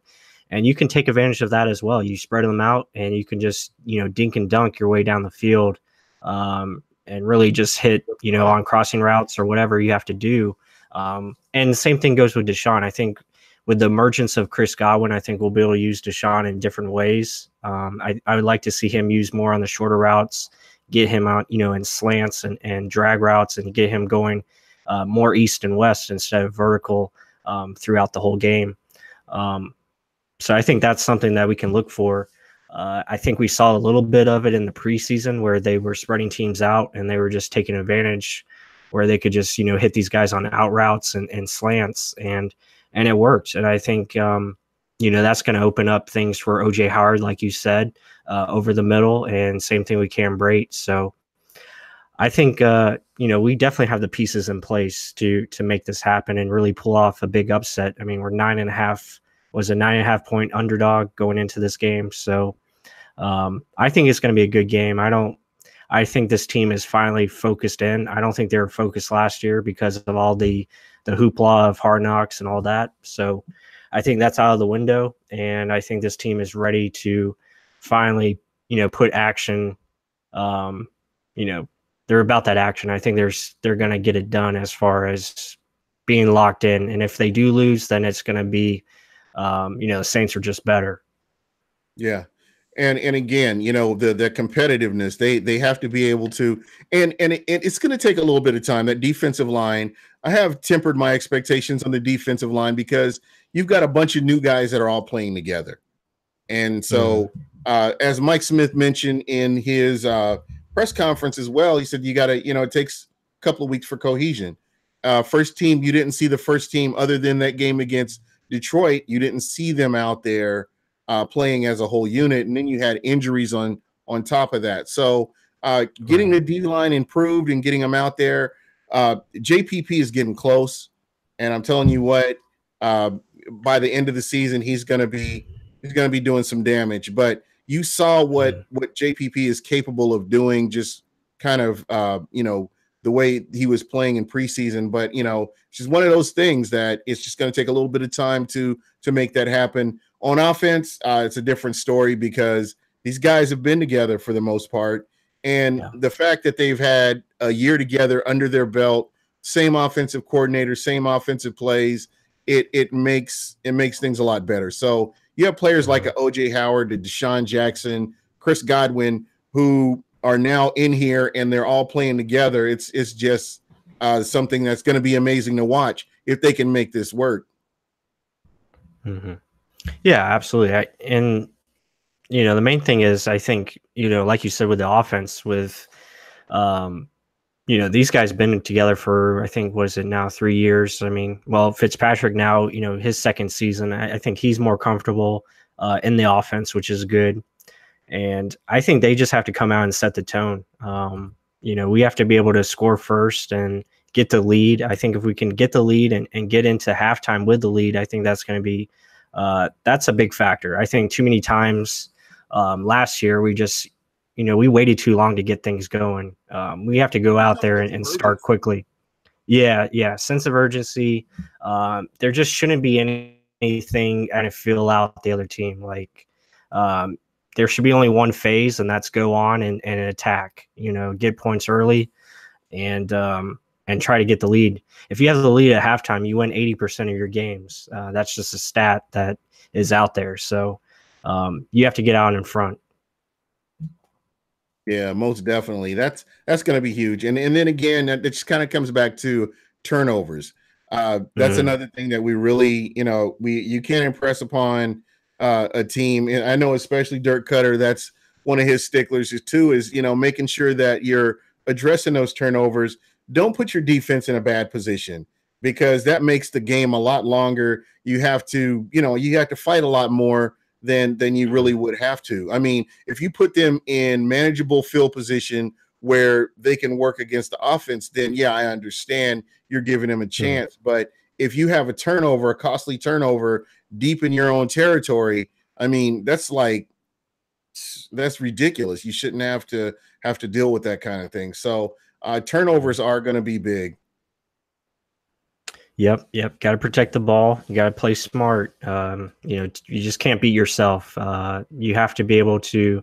and you can take advantage of that as well. You spread them out, and you can just, dink and dunk your way down the field, and really just hit, on crossing routes or whatever you have to do. And the same thing goes with Deshaun. I think with the emergence of Chris Godwin, I think we'll be able to use Deshaun in different ways. I would like to see him use more on the shorter routes, get him out, in slants and drag routes, and get him going more east and west instead of vertical throughout the whole game. So I think that's something that we can look for. I think we saw a little bit of it in the preseason where they were spreading teams out and they were just taking advantage, where they could just, hit these guys on out routes and slants, and it worked. And I think, that's going to open up things for OJ Howard, like you said, over the middle, and same thing with Cam Brate. So I think, we definitely have the pieces in place to make this happen and really pull off a big upset. I mean, we're 9.5 point underdog going into this game. So I think it's going to be a good game. I think this team is finally focused in. I don't think they were focused last year because of all the hoopla of Hard Knocks and all that. So I think that's out of the window. And I think this team is ready to finally, put action. They're about that action. I think they're going to get it done as far as being locked in. And if they do lose, then it's going to be, the Saints are just better. Yeah. And again, the competitiveness, they have to be able to, and it's going to take a little bit of time. That defensive line, I have tempered my expectations on the defensive line because you've got a bunch of new guys that are all playing together. And so, as Mike Smith mentioned in his press conference as well, he said, you got to, it takes a couple of weeks for cohesion. First team, you didn't see the first team other than that game against Detroit. You didn't see them out there playing as a whole unit, and then you had injuries on top of that. So getting the D-line improved and getting them out there, JPP is getting close, and I'm telling you what, by the end of the season, he's going to be doing some damage. But you saw what JPP is capable of doing, just kind of the way he was playing in preseason. But it's just one of those things that it's just going to take a little bit of time to make that happen. On offense, it's a different story because these guys have been together for the most part, and the fact that they've had a year together under their belt, same offensive coordinator, same offensive plays, it makes things a lot better. So you have players like OJ Howard, Deshaun Jackson, Chris Godwin, who are now in here and they're all playing together. It's just something that's going to be amazing to watch if they can make this work. Mm-hmm. Yeah, absolutely. And the main thing is, I think, like you said, with the offense, with these guys been together for, I think, what is it now, 3 years? I mean, well, Fitzpatrick now, his second season, I think he's more comfortable in the offense, which is good. And I think they just have to come out and set the tone. We have to be able to score first and get the lead. I think if we can get the lead and get into halftime with the lead, I think that's going to be that's a big factor. I think too many times last year we just we waited too long to get things going. We have to go out there and start quickly. Yeah. Sense of urgency. There just shouldn't be anything kind of feel out the other team. Like there should be only one phase, and that's go on and attack. Get points early, and try to get the lead. If you have the lead at halftime, you win 80% of your games. That's just a stat that is out there. So you have to get out in front. Yeah, most definitely. That's going to be huge. And then again, that just kind of comes back to turnovers. That's another thing that we really, you can't impress upon a team. And I know especially Dirk Cutter, that's one of his sticklers is making sure that you're addressing those turnovers. Don't put your defense in a bad position, because that makes the game a lot longer. You have to fight a lot more than you really would have to. I mean, if you put them in manageable field position where they can work against the offense, then yeah, I understand you're giving them a chance. But if you have a costly turnover deep in your own territory, I mean, that's ridiculous. You shouldn't have to deal with that kind of thing. So turnovers are going to be big. Yep. Got to protect the ball. You got to play smart. You just can't beat yourself. You have to be able to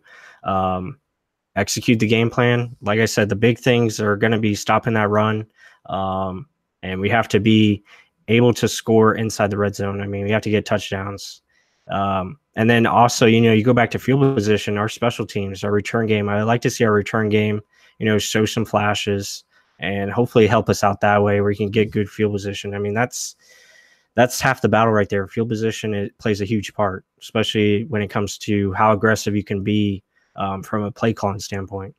execute the game plan. Like I said, the big things are going to be stopping that run, and we have to be able to score inside the red zone. I mean, we have to get touchdowns. And then also, you go back to field position, our special teams, our return game. I like to see our return game, show some flashes and hopefully help us out that way where we can get good field position. I mean, that's half the battle right there. Field position, it plays a huge part, especially when it comes to how aggressive you can be from a play calling standpoint.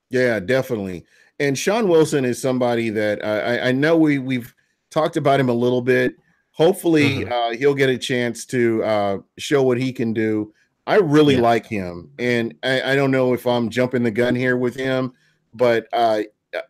Yeah, definitely. And Sean Wilson is somebody that I know we've talked about him a little bit. Hopefully he'll get a chance to show what he can do. I really like him. And I don't know if I'm jumping the gun here with him, but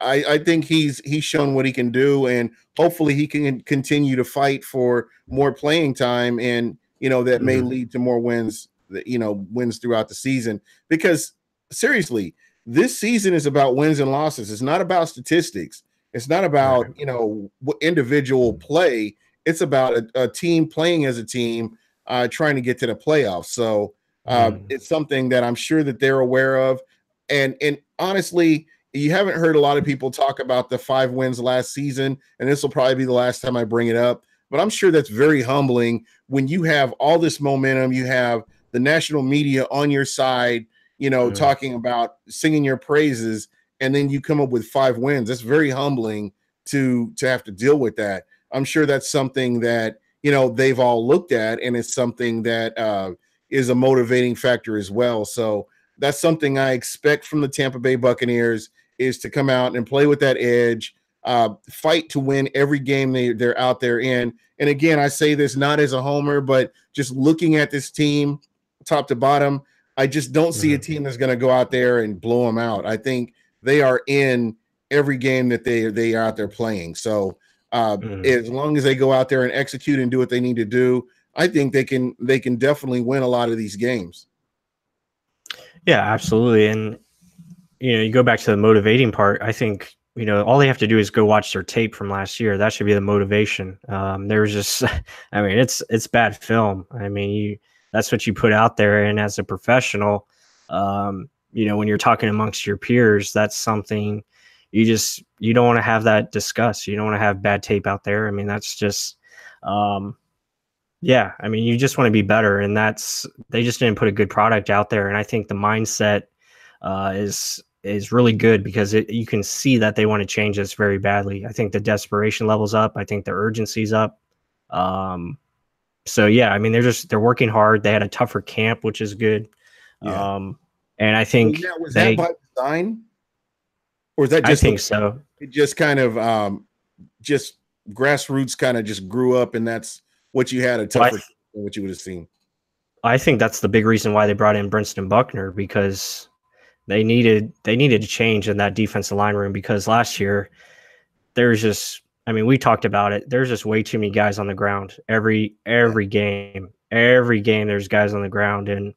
I think he's shown what he can do, and hopefully he can continue to fight for more playing time, and that may lead to more wins, wins throughout the season. Because seriously, this season is about wins and losses. It's not about statistics. It's not about individual play. It's about a team playing as a team, trying to get to the playoffs. So it's something that I'm sure that they're aware of, and honestly, you haven't heard a lot of people talk about the 5 wins last season, and this will probably be the last time I bring it up, but I'm sure that's very humbling when you have all this momentum, you have the national media on your side, talking about singing your praises, and then you come up with 5 wins. That's very humbling to have to deal with that. I'm sure that's something that, they've all looked at, and it's something that is a motivating factor as well. So that's something I expect from the Tampa Bay Buccaneers, is to come out and play with that edge, fight to win every game they're out there in. And again, I say this not as a homer, but just looking at this team top to bottom, I just don't see a team that's going to go out there and blow them out. I think they are in every game that they are out there playing. So as long as they go out there and execute and do what they need to do, I think they can definitely win a lot of these games. Yeah, absolutely. And you go back to the motivating part. I think all they have to do is go watch their tape from last year. That should be the motivation. There was just, I mean, it's bad film. I mean, that's what you put out there. And as a professional, when you're talking amongst your peers, that's something you don't want to have that discussed. You don't want to have bad tape out there. I mean, that's just, yeah, I mean, you just want to be better. And they just didn't put a good product out there. And I think the mindset is really good because you can see that they want to change this very badly. I think the desperation level's up. I think the urgency's up. So yeah, I mean, they're working hard. They had a tougher camp, which is good. Yeah. And I think was that by design, or is that just? I think so. It just kind of just grassroots kind of just grew up, and that's what you had a tougher than what you would have seen. I think that's the big reason why they brought in Brinston Buckner, because they needed to change in that defensive line room, because last year there's just, I mean, we talked about it. There's just way too many guys on the ground. Every game there's guys on the ground, and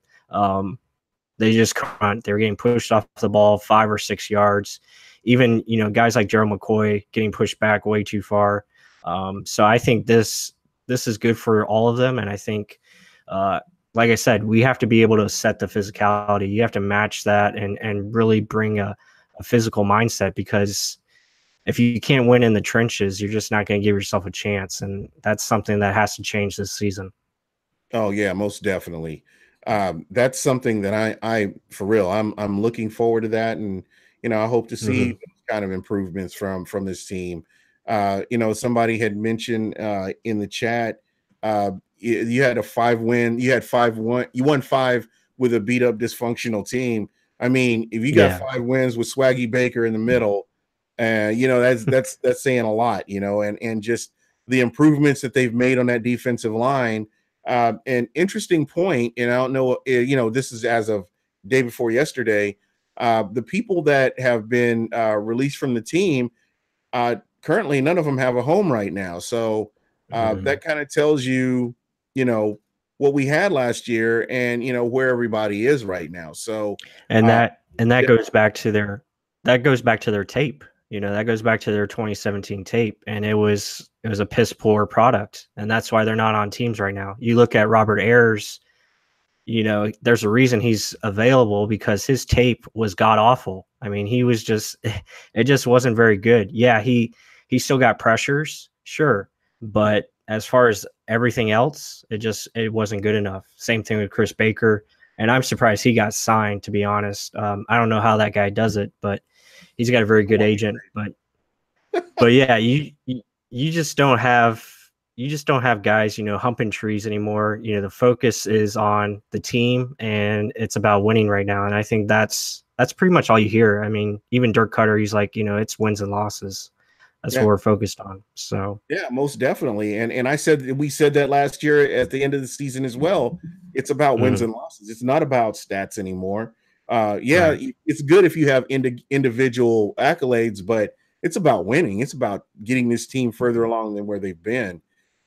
they just can't. They're getting pushed off the ball 5 or 6 yards. Even, guys like Gerald McCoy getting pushed back way too far. So I think this is good for all of them. And I think, like I said, we have to be able to set the physicality. You have to match that and really bring a physical mindset, because if you can't win in the trenches, you're just not going to give yourself a chance. And that's something that has to change this season. Oh yeah, most definitely. That's something that I for real, I'm looking forward to that. And, I hope to see kind of improvements from this team. Somebody had mentioned in the chat, you had a 5-win, you won 5 with a beat up dysfunctional team. I mean, if you got 5 wins with Swaggy Baker in the middle, that's saying a lot, and just the improvements that they've made on that defensive line. An interesting point, and I don't know, this is as of day before yesterday, the people that have been released from the team, currently none of them have a home right now. So that kind of tells you, what we had last year and, where everybody is right now. So, that goes back to their tape. That goes back to their 2017 tape, and it was a piss poor product, and that's why they're not on teams right now. You look at Robert Ayers, there's a reason he's available, because his tape was god awful. I mean, it just wasn't very good. Yeah, he still got pressures, sure, but as far as everything else, it wasn't good enough. Same thing with Chris Baker, and I'm surprised he got signed, to be honest. I don't know how that guy does it, but he's got a very good agent. But yeah, you just don't have guys, humping trees anymore. The focus is on the team, and it's about winning right now. And I think that's pretty much all you hear. I mean, even Dirk Cutter, he's like, it's wins and losses. That's what we're focused on. So yeah, most definitely. And we said that last year at the end of the season as well. It's about wins and losses. It's not about stats anymore. It's good if you have individual accolades, but it's about winning. It's about getting this team further along than where they've been.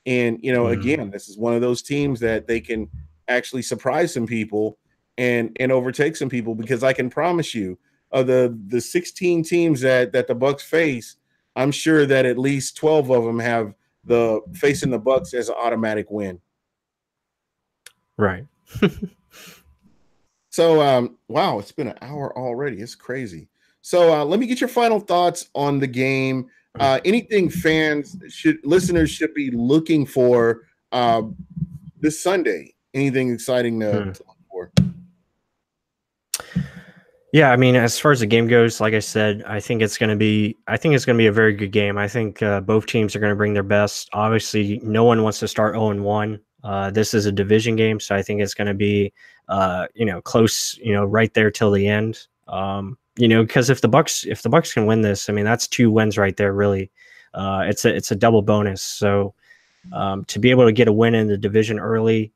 And, again, this is one of those teams that they can actually surprise some people and overtake some people, because I can promise you, of the 16 teams that the Bucks face, I'm sure that at least 12 of them have facing the Bucks as an automatic win. Right. So, wow, it's been an hour already. It's crazy. So let me get your final thoughts on the game. Anything listeners should be looking for this Sunday? Anything exciting to look for? Yeah, I mean, as far as the game goes, like I said, I think it's going to be a very good game. I think both teams are going to bring their best. Obviously, no one wants to start 0-1. This is a division game, so I think it's going to be close, right there till the end. Because if the Bucks can win this, I mean, that's 2 wins right there. Really, it's a double bonus. So to be able to get a win in the division early,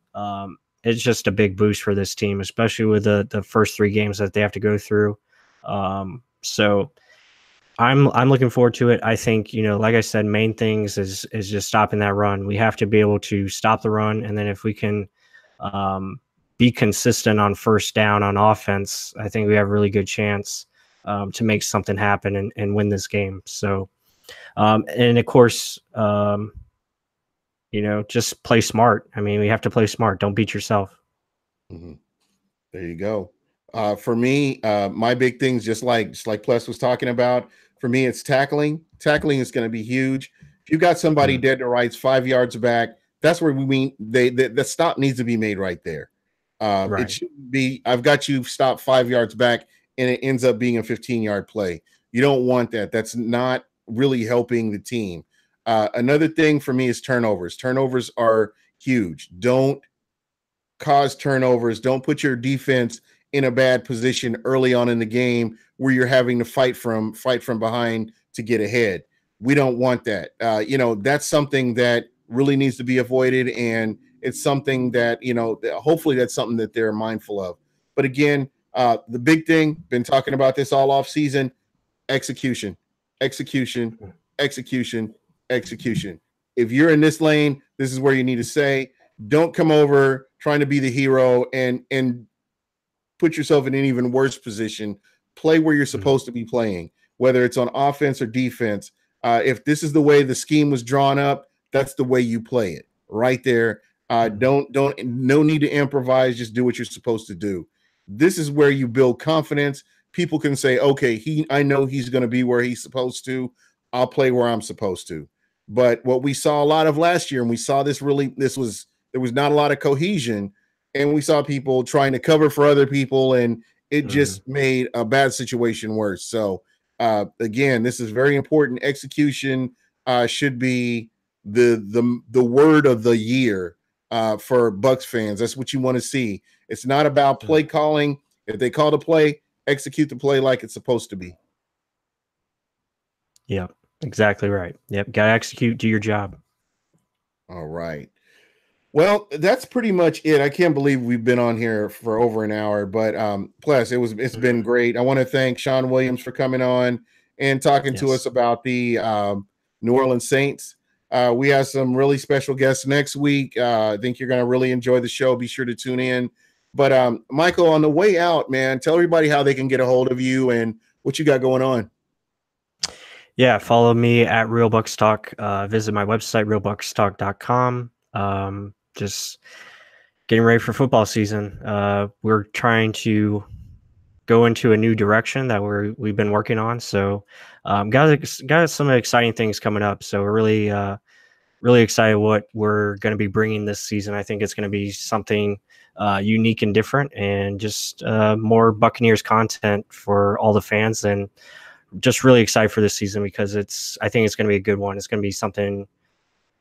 it's just a big boost for this team, especially with the first 3 games that they have to go through. So I'm looking forward to it. I think, like I said, main things is just stopping that run. We have to be able to stop the run, and then if we can be consistent on first down on offense, I think we have a really good chance. to make something happen and win this game. So, and of course, just play smart. I mean, we have to play smart. Don't beat yourself. Mm-hmm. There you go. For me, my big things, just like Plus was talking about, for me, it's tackling. Tackling is going to be huge. If you've got somebody dead to rights 5 yards back, that's where we mean the stop needs to be made right there. Right. It shouldn't be, I've got you stopped 5 yards back and it ends up being a 15-yard play. You don't want that. That's not really helping the team. Another thing for me is turnovers. Turnovers are huge. Don't cause turnovers. Don't put your defense in a bad position early on in the game where you're having to fight from behind to get ahead. We don't want that. That's something that really needs to be avoided, and it's something that, hopefully that's something that they're mindful of. But again, the big thing, been talking about this all off season, execution. If you're in this lane, this is where you need to say, don't come over trying to be the hero and put yourself in an even worse position. Play where you're supposed to be playing, whether it's on offense or defense. If this is the way the scheme was drawn up, that's the way you play it right there. No need to improvise. Just do what you're supposed to do. This is where you build confidence. People can say, okay, I know he's going to be where he's supposed to. I'll play where I'm supposed to. But what we saw a lot of last year, and we saw there was not a lot of cohesion, and we saw people trying to cover for other people, and it just made a bad situation worse. So again, this is very important. Execution should be the word of the year for Bucs fans. That's what you want to see. It's not about play calling. If they call the play, execute the play like it's supposed to be. Yeah, exactly right. Yep, got to execute, do your job. All right. Well, that's pretty much it. I can't believe we've been on here for over an hour, but plus it's been great. I want to thank Sean Williams for coming on and talking to us about the New Orleans Saints. We have some really special guests next week. I think you're going to really enjoy the show. Be sure to tune in. But Michael, on the way out, man, tell everybody how they can get a hold of you and what you got going on. Yeah, follow me at Real Bucs Talk. Visit my website, realbucstalk.com. Just getting ready for football season. We're trying to go into a new direction that we've been working on. So got some exciting things coming up. So we're really excited what we're going to be bringing this season. I think it's going to be something unique and different, and just more Buccaneers content for all the fans. And just really excited for this season because I think it's going to be a good one. It's going to be something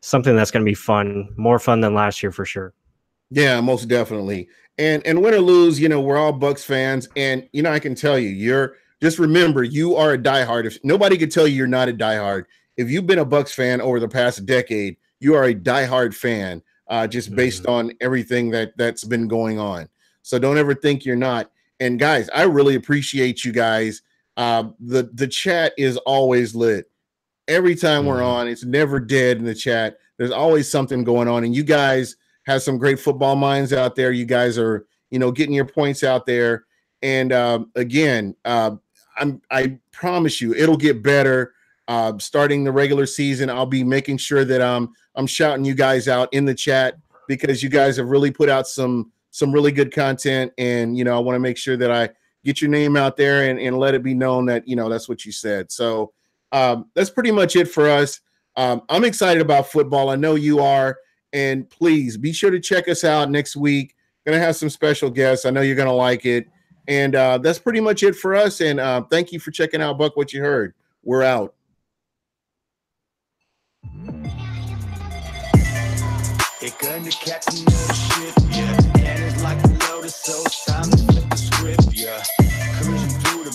that's going to be fun, more fun than last year for sure. Yeah, most definitely. And win or lose, we're all Bucs fans, and I can tell you, just remember, you are a diehard. If nobody could tell you you're not a diehard, if you've been a Bucs fan over the past decade, you are a diehard fan, just based on everything that's been going on. So don't ever think you're not. And guys, I really appreciate you guys. The chat is always lit. Every time we're on, it's never dead in the chat. There's always something going on, and you guys have some great football minds out there. You guys are, getting your points out there. And again, I promise you, it'll get better. Starting the regular season, I'll be making sure that I'm shouting you guys out in the chat, because you guys have really put out some really good content, and I want to make sure that I get your name out there and let it be known that that's what you said. So that's pretty much it for us. I'm excited about football. I know you are. And please be sure to check us out next week. Going to have some special guests. I know you're going to like it. And that's pretty much it for us. And thank you for checking out Buck What You Heard. We're out. It gonna catch another ship, yeah. And it's like a lotus, so it's time to flip the script, yeah. Cruising through the